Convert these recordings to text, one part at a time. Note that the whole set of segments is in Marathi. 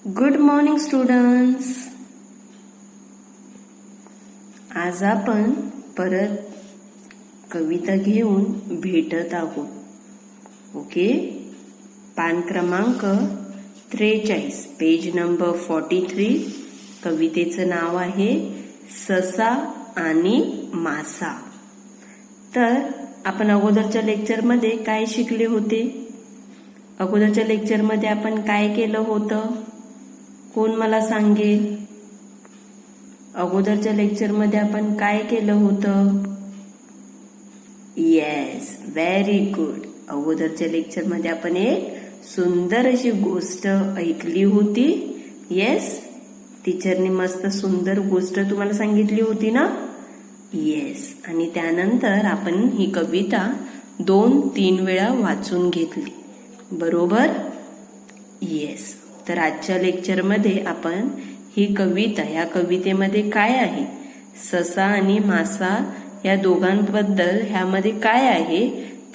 Good morning students. आज आपण परत कविता घेऊन भेटत आहोत. ओके, पान क्रमांक 43, पेज नंबर 43. कवितेचं नाव आहे ससा आणि मासा. तर आपण अगोदरच्या लेक्चरमध्ये काय शिकले होते? अगोदरच्या लेक्चरमध्ये आपण काय केलं होतं? कोण मला सांगेल? अगोदरच्या लेक्चरमध्ये आपण काय केलं होतं? Yes, very good. अगोदरच्या लेक्चरमध्ये आपण एक सुंदर अशी गोष्ट ऐकली होती. येस, टीचरने मस्त सुंदर गोष्ट तुम्हाला सांगितली होती ना? येस. आणि त्यानंतर आपण ही कविता 2-3 वेळा वाचून घेतली, बरोबर? येस. तर आजच्या लेक्चरमध्ये आपण ही कविता, या कवितेमध्ये काय आहे, ससा आणि मासा या दोघांबद्दल ह्यामध्ये काय आहे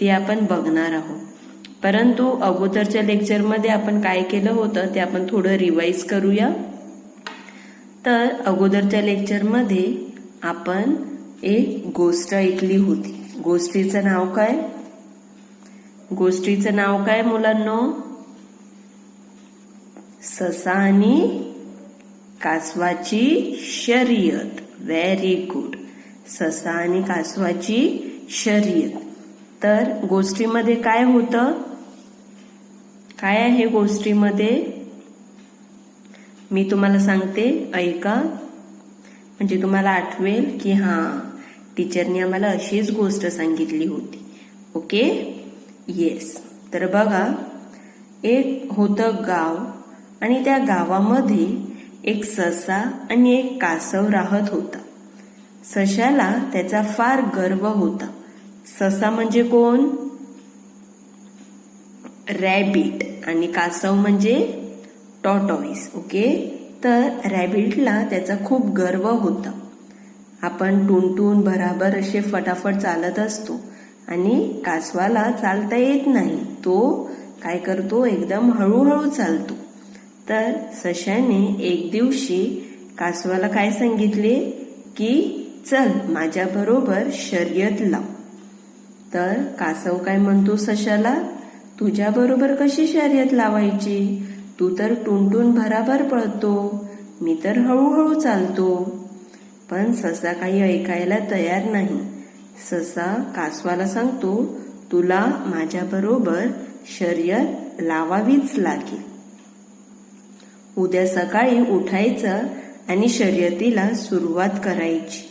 ते आपण बघणार आहोत. परंतु अगोदरच्या लेक्चरमध्ये आपण काय केलं होतं ते आपण थोडं रिवाइज करूया. तर अगोदरच्या लेक्चरमध्ये आपण एक गोष्ट ऐकली होती. गोष्टीचं नाव काय? गोष्टीचं नाव काय मुलांनो? ससा आणि कासवाची शर्यत. Very good. ससा आणि कासवाची शर्यत. तर गोष्टीमध्ये काय होतं? काय आहे गोष्टीमध्ये? मी तुम्हाला सांगते, ऐका, म्हणजे तुम्हाला आठवेल की टीचरने आम्हाला अशीच गोष्ट सांगितली होती. Okay, yes. तर बघा, एक होतं गाव आणि त्या गावामध्ये एक ससा आणि एक कासव राहत होता. सशाला त्याचा फार गर्व होता. ससा म्हणजे कोण? रॅबिट. आणि कासव म्हणजे टॉर्टॉइस. ओके, तर रॅबिटला त्याचा खूप गर्व होता. आपण टुनटुन भराभर असे फटाफट चालत असतो आणि कासवाला चालता येत नाही. तो काय करतो? एकदम हळूहळू चालतो. तर सशाने एक दिवशी कासवाला काय सांगितले की चल माझ्या बरोबर शर्यत लाव. तर कासव काय म्हणतो सशाला, तुझ्या बरोबर कशी शर्यत लावायची? तू तर टुनटुन भराभर पळतो, मी तर हळूहळू चालतो. पण ससा काही ऐकायला तयार नाही. ससा कासवाला सांगतो, तुला माझ्या बरोबर शर्यत लावावीच लागेल. उद्या सकाळी उठायचं आणि शर्यतीला सुरुवात करायची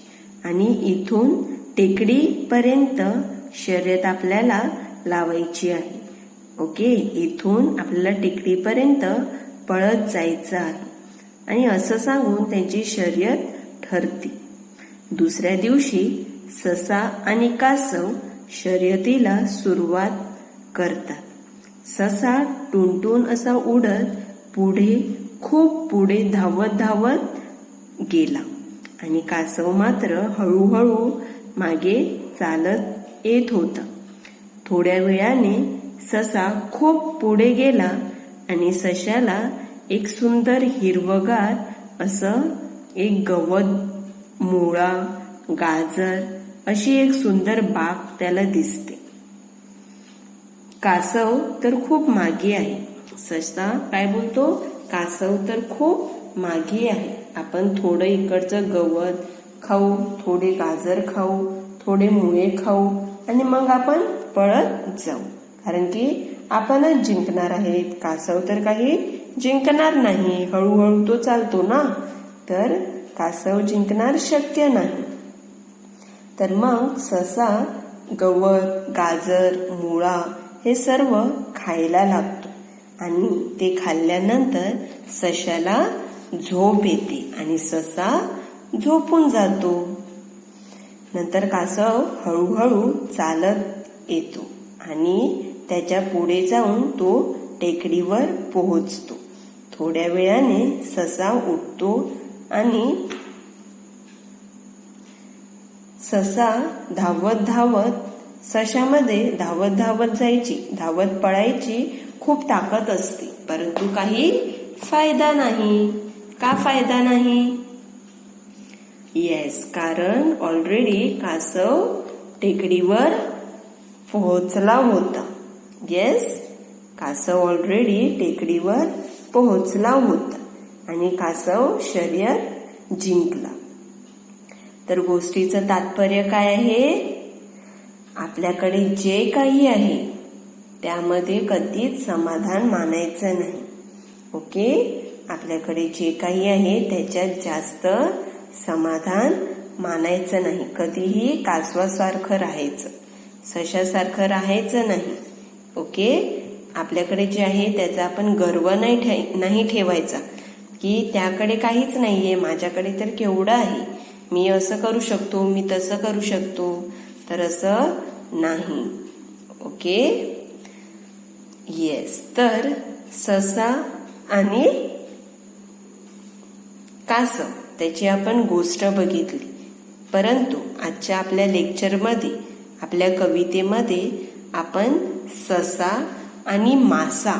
आणि इथून टेकडीपर्यंत शर्यत आपल्याला लावायची आहे. ओके, इथून आपल्याला टेकडीपर्यंत पळत जायचं आहे. आणि असं सांगून त्यांची शर्यत ठरते. दुसऱ्या दिवशी ससा आणि कासव शर्यतीला सुरुवात करतात. ससा टुनटुन असा उडत पुढे, खूप पुढे धावत धावत गेला आणि कासव मात्र हळूहळू मागे चालत येत होता. थोड्या वेळाने ससा खूप पुढे गेला आणि सशाला एक सुंदर हिरवगार असं एक गवत, मुळा, गाजर अशी एक सुंदर बाग त्याला दिसते. कासव तर खूप मागे आहे. ससा काय बोलतो? कासव तर खूप मागे आहे. आपण थोडं इकडचं गवत खाऊ, थोडे गाजर खाऊ, थोडे मुळे खाऊ आणि मग आपण पळत जाऊ, कारण की आपणच जिंकणार आहेत. कासव तर काही जिंकणार नाही, हळूहळू तो चालतो ना, तर कासव जिंकणार शक्य नाही. तर मग ससा गवत, गाजर, मुळा हे सर्व खायला लागतो आणि ते खाल्ल्यानंतर सशाला झोप येते आणि ससा झोपून जातो. नंतर कासव हळूहळू चालत येतो आणि त्याच्या पुढे जाऊन तो टेकडीवर पोहोचतो. थोड्या वेळाने ससा उठतो आणि ससा धावत धावत, सशामध्ये धावत धावत जायची, धावत पळायची खूप ताकद असते. परंतु काही फायदा नाही. का फायदा नाही? येस, कारण ऑलरेडी कासव टेकडीवर पोहोचला होता. येस, कासव ऑलरेडी टेकडीवर पोहोचला होता आणि कासव शर्यत जिंकला. तर गोष्टीचं तात्पर्य काय आहे? आपल्याकडे जे काही आहे त्यामध्ये कधीच समाधान मानायचं नाही. ओके, आपल्याकडे जे काही आहे त्याच्यात जास्त समाधान मानायचं नाही. कधीही कासवासारखं राहायचं, सशासारखं राहायचं नाही. ओके, आपल्याकडे जे आहे त्याचा आपण गर्व नाही ठेवायचा की त्याकडे काहीच नाहीये, माझ्याकडे तर केवढं आहे, मी असं करू शकतो, मी तसं करू शकतो. तर असं नाही. Okay, yes. तर ससा आणि कासव त्याची आपण गोष्ट बघितली. परंतु आजच्या आपल्या लेक्चरमध्ये, आपल्या कवितेमध्ये आपण ससा आणि मासा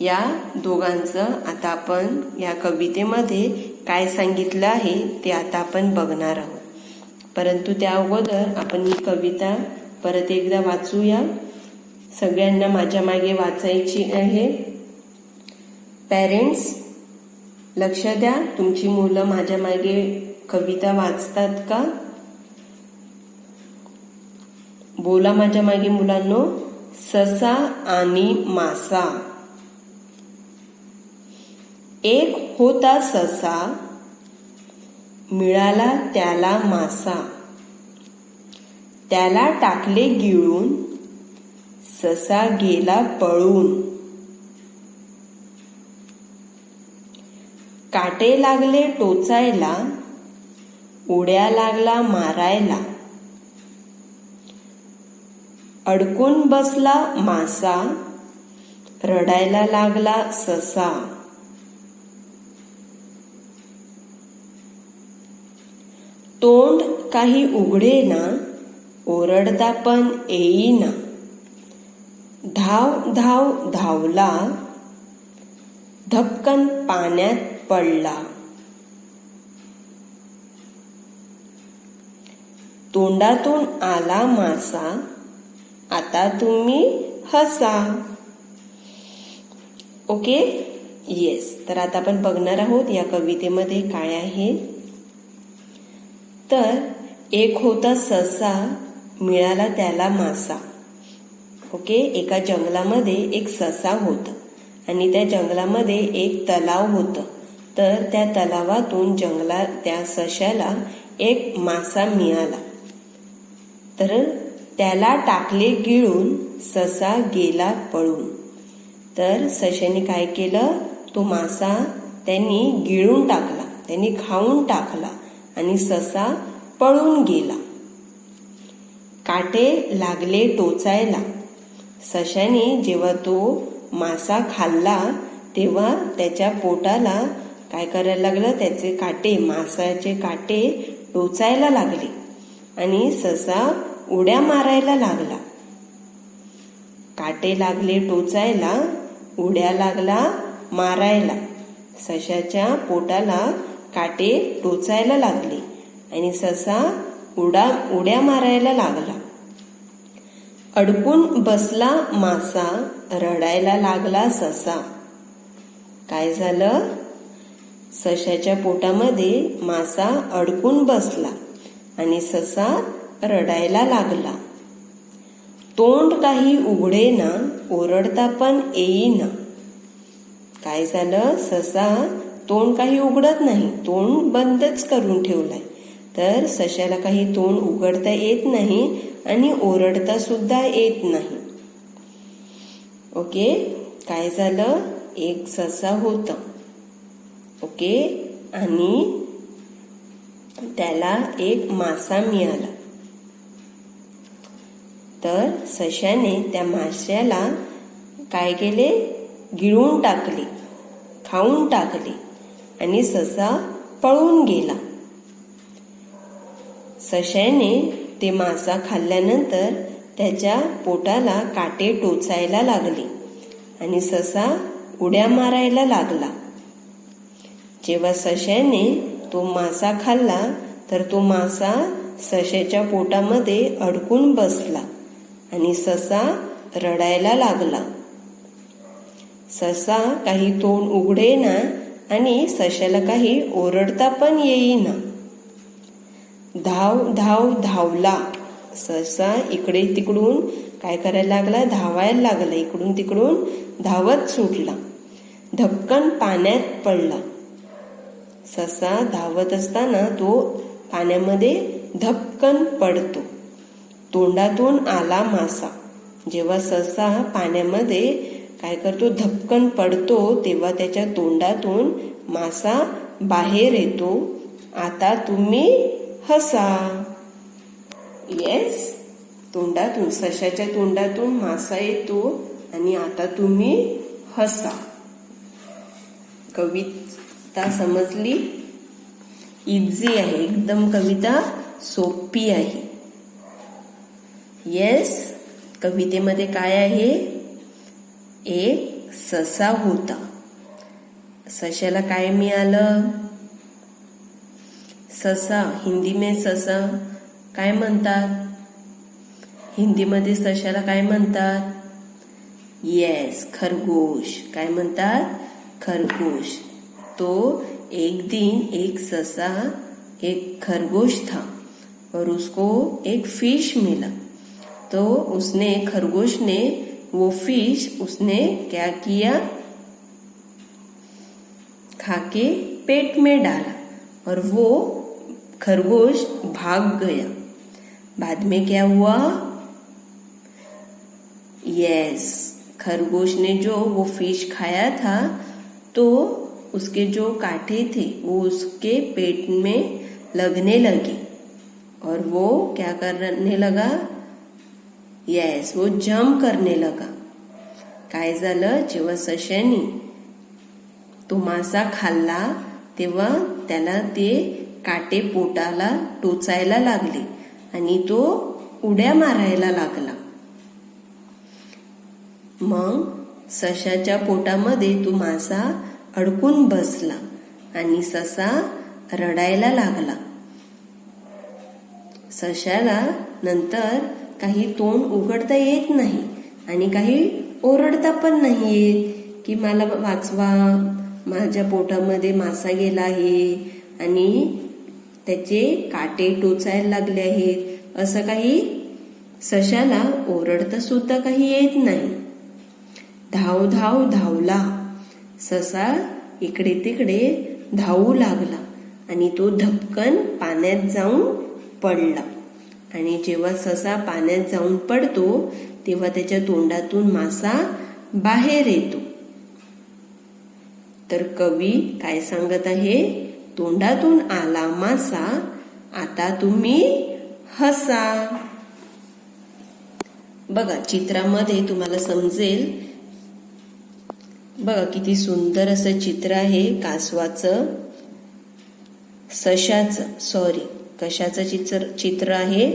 या दोघांचं आता आपण या कवितेमध्ये काय सांगितलं आहे ते आता आपण बघणार आहोत. परंतु त्या अगोदर आपण ही कविता परत एकदा वाचूया. सगळ्यांना माझ्या मागे वाचायची आहे. पेरेंट्स, लक्ष द्या, तुमची मुलं माझ्या मागे कविता वाचतात का? बोला माझ्या मागे मुलांनो. ससा आणि मासा. एक होता ससा, मिळाला त्याला मासा. त्याला टाकले गिळून, ससा गेला पळून. काटे लागले टोचायला, उड्या लागला मारायला. अडकून बसला मासा, रडायला लागला ससा. तोंड काही उघडेना, ओरडता पण येईना. धाव धाव धावला, धपकन पाण्यात पडला. तोंडातून आला मासा, आता तुम्ही हसा. Okay, yes. तर आता आपण बघणार आहोत या कवितेमध्ये काय आहे. तर एक होता ससा, मिळाला त्याला मासा. ओके, एका जंगलामध्ये एक ससा होता आणि त्या जंगलामध्ये एक तलाव होतं. तर त्या तलावातून त्या सशाला एक मासा मिळाला. तर त्याला टाकले गिळून, ससा गेला पळून. तर सशाने काय केलं, तो मासा त्यांनी गिळून टाकला, त्यांनी खाऊन टाकला आणि ससा पळून गेला. काटे लागले टोचायला. सशाने जेव्हा तो मासा खाल्ला तेव्हा त्याच्या पोटाला काय करायला लागलं, त्याचे काटे, मासाचे काटे टोचायला लागले आणि ससा उड्या मारायला लागला. काटे लागले टोचायला, उड्या लागला मारायला. सशाच्या पोटाला काटे टोचायला लागले आणि ससा उड्या मारायला लागला. अडकून बसला मासा, रडायला लागला ससा. काय झालं, सशाच्या पोटामध्ये मासा अडकून बसला आणि ससा रडायला लागला. तोंड काही उघडेना, ओरडता पण येईना. काय झालं, ससा तोंड काही उघडत नाही, तोंड बंदच करून ठेवलाय. तर सशाला काही तोंड उघडता येत नाही आणि ओरडता सुद्धा येत नाही. ओके, काय झालं, एक ससा होता. ओके, आणि त्याला एक मासा मिळाला. तर सशाने त्या माशाला काय केले, गिळून टाकले, खाऊन टाकले आणि ससा पळून गेला. सशाने ते मासा खाल्ल्यानंतर त्याच्या पोटाला काटे टोचायला लागले आणि ससा उड्या मारायला लागला. जेव्हा सश्याने तो मासा खाल्ला तर तो मासा सश्याच्या पोटामध्ये अडकून बसला आणि ससा रडायला लागला. ससा काही तोंड उघडेना आणि सश्याला काही ओरडता पण येईना. धाव धाव धावला. ससा इकडे तिकडून काय करायला लागला, धावायला लागला. इकडून तिकडून धावत सुटला. धपकन पाण्यात पडला. ससा धावत असताना तो पाण्यामध्ये धपकन पडतो. तोंडातून आला मासा. जेव्हा ससा पाण्यामध्ये काय करतो, धपकन पडतो, तेव्हा त्याच्या तोंडातून मासा बाहेर येतो. आता तुम्ही हसा. येस, तोंडातून, सश्याच्या तोंडातून मासा येतो आणि आता तुम्ही हसा. कविता समजली? इझी आहे एकदम, कविता सोपी आहे. येस, कवितेमध्ये काय आहे, एक ससा होता. सश्याला काय मिळालं? ससा. हिंदी में ससा काय म्हणतात? हिंदीमध्ये सश्याला काय म्हणतात? येस, खरगोश. काय म्हणतात? खरगोश. तो एक दिन एक ससा एक खरगोश था और उसको एक फिश मिला. तो उसने, खरगोश ने वो फिश उसने क्या किया, खाके पेट में डाला और वो खरगोश भाग गया. बाद में क्या हुआ? यस, खरगोश ने जो वो फिश खाया था तो उसके जो कांटे थे वो उसके पेट में लगने लगे और वो क्या करने लगा? यस, वो जंप करने लगा. काय झालं? जेव्हा सश्याने तो मासा खाल्ला तेव्हा त्याला ते काटे पोटाला टोचायला लागले आणि तो उड्या मारायला लागला. मग सश्याच्या पोटामध्ये तो मासा अडकून बसला आणि ससा रडायला लागला. सश्याला नंतर काही तोंड उघडता येत नाही आणि काही ओरडता पण नाही येत की मला वाचवा, माझ्या पोटामध्ये मासा गेला आहे आणि त्याचे काटे टोचायला लागले आहेत, असं काही सश्याला ओरडता सुद्धा काही येत नाही. धाव धाव धावला. ससा इकडे तिकडे धावू लागला आणि तो धपकन पाण्यात जाऊन पडला. आणि जेव्हा ससा पाण्यात जाऊन पडतो तेव्हा त्याच्या तोंडातून मासा बाहेर येतो. तर कवी काय सांगत आहे? तोंडातून आला मासा, आता तुम्ही हसा. बघा, चित्रामध्ये तुम्हाला समजेल. बघा किती सुंदर असं चित्र आहे कासवाचं, सशाचं, सॉरी कशाचं चित्र आहे?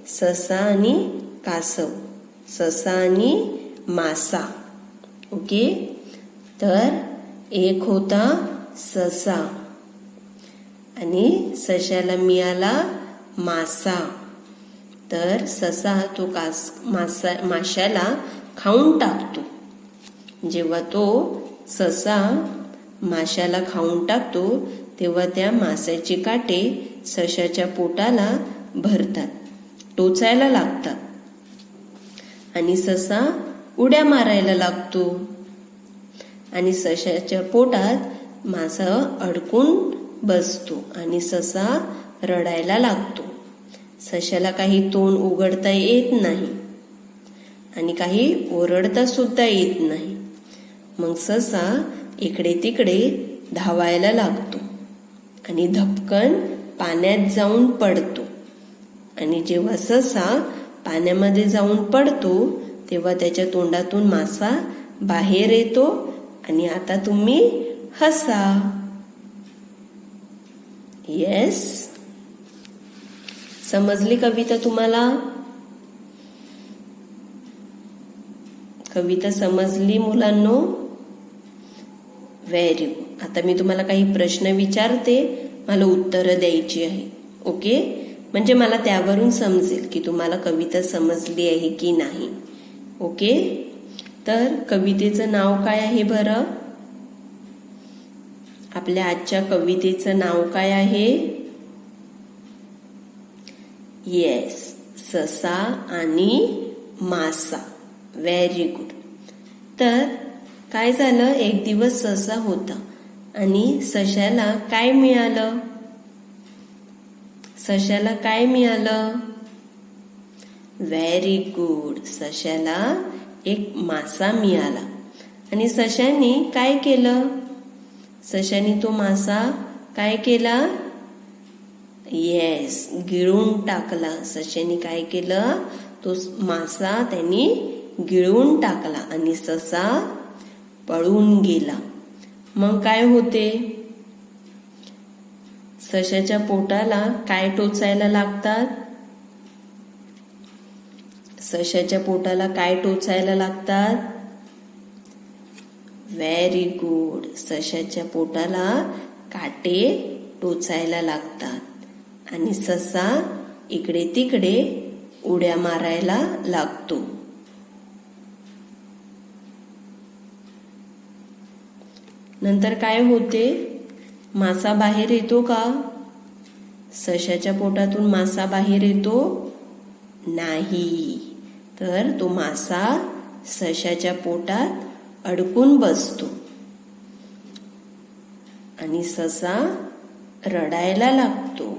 ससा आणि कासव, ससा आणि मासा. ओके, तर एक होता ससा आणि सश्याला मिळाला मासा. तर ससा तो माशाला खाऊन टाकतो. जेव्हा तो ससा माशाला खाऊन टाकतो तेव्हा त्या माशाचे काटे सश्याच्या पोटाला भरतात, टोचायला लागतात आणि ससा उड्या मारायला लागतो आणि सश्याच्या पोटात मासा अडकून बसतो आणि ससा रडायला लागतो. सश्याला काही तोंड उघडता येत नाही आणि काही ओरडता सुद्धा येत नाही. मग ससा इकडे तिकडे धावायला लागतो आणि धपकन पाण्यात जाऊन पडतो. आणि जेव्हा ससा पाण्यामध्ये जाऊन पडतो तेव्हा त्याच्या तोंडातून मासा बाहेर येतो आणि आता तुम्ही हसा. येस, समजली कविता तुम्हाला? कविता समजली मुलांनो? Very good. आता मी तुम्हाला काही प्रश्न विचारते, मला उत्तरं द्यायची आहे. ओके, म्हणजे मला त्यावरून समजेल की तुम्हाला कविता समजली आहे की नाही. ओके, तर कवितेचं नाव काय आहे बरं? आपल्या आजच्या कवितेचं नाव काय आहे? येस, ससा आणि मासा. Very good. तर काय झालं, एक दिवस ससा होता आणि सशाला काय मिळालं? सशाला काय मिळालं? Very good. सशाला एक मासा मिळाला आणि सशाने काय केलं? सशाने तो मासा काय केला? येस, गिळून टाकला. सशाने काय केलं? तो मासा त्यांनी गिळून टाकला आणि ससा पळून गेला. मग काय होते? सशाच्या पोटाला काय टोचायला लागतात? सशाच्या पोटाला काय टोचायला लागतात? Very good. सशाच्या पोटाला काटे टोचायला लागतात आणि ससा इकडे तिकडे उड्या मारायला लागतो. नंतर काय होते? मासा बाहेर येतो का? सशाच्या पोटातून मासा बाहेर येतो नाही, तर तो मासा सशाच्या पोटात अडकून बसतो आणि ससा रडायला लागतो.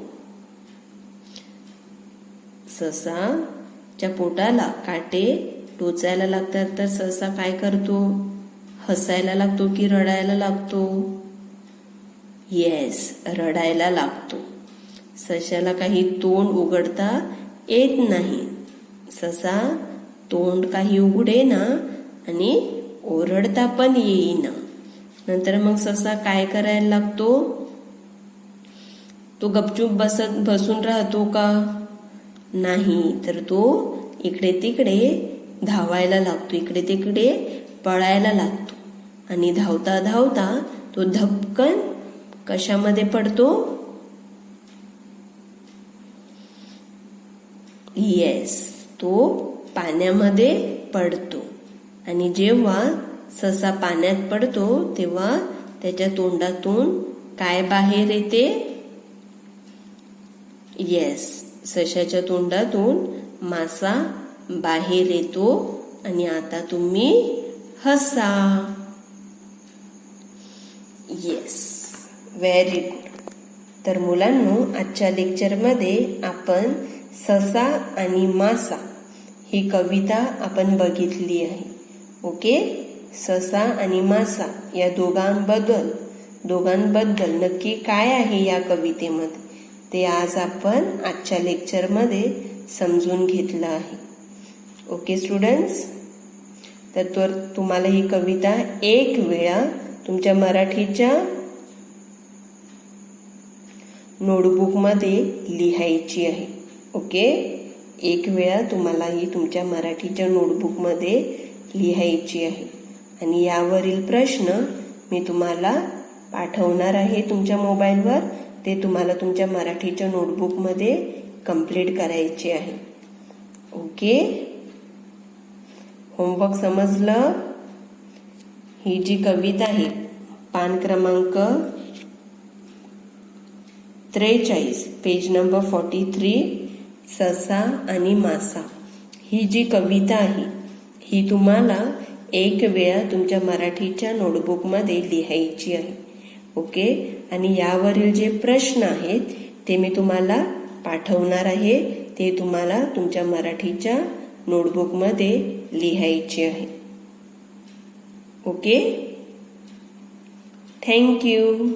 ससाच्या पोटाला काटे टोचायला लागतात, तर ससा काय करतो? हसायला लागतो की रडायला लागतो? येस, रडायला लागतो. सशाला काही तोंड उघडता येत नाही. ससा तोंड काही उघडेना आणि ओरडता पण येईना. नंतर मग ससा काय करायला लागतो? तो गपचूप बसून राहतो का? नाही, तर तो इकडे तिकडे धावायला लागतो, इकडे तिकडे पळायला लागतो आणि धावता धावता तो धपकन कशामध्ये पडतो? येस, तो पाण्यामध्ये पडतो. आणि जेव्हा ससा पाण्यात पडतो तेव्हा त्याच्या तोंडातून काय बाहेर येते? येस, सशाच्या तोंडातून मासा बाहेर येतो आणि आता तुम्ही हसा. Yes, very good. तर मुलांनो, आजच्या लेक्चरमध्ये आपण ससा आणि मासा ही कविता आपण बघितली आहे. ओके, ससा आणि मासा या दोघांबद्दल नक्की काय आहे या कवितेमध्ये ते आज आपण आजच्या लेक्चरमध्ये समजून घेतलं आहे. ओके स्टुडंट्स, तर तुम्हाला ही कविता एक वेळा तुमच्या मराठीच्या नोटबुकमध्ये लिहायची आहे. ओके, एक वेळा तुम्हाला ही तुमच्या मराठीच्या नोटबुकमध्ये लिहायची आहे आणि यावरील प्रश्न मी तुम्हाला पाठवणार आहे तुमच्या मोबाईलवर. ते तुम्हाला तुमच्या मराठीच्या नोटबुकमध्ये कंप्लीट करायचे आहे. ओके, होमवर्क समजलं? ही जी कविता आहे पान क्रमांक 43 पेज नंबर 43 ससा आणि मासा ही जी कविता आहे ही तुम्हाला एक वेळा तुमच्या मराठीच्या नोटबुकमध्ये लिहायची आहे. ओके, आणि यावरील जे प्रश्न आहेत ते मी तुम्हाला पाठवणार आहे. ते तुम्हाला तुमच्या मराठीच्या नोटबुकमध्ये लिहायचे आहे. Okay, thank you.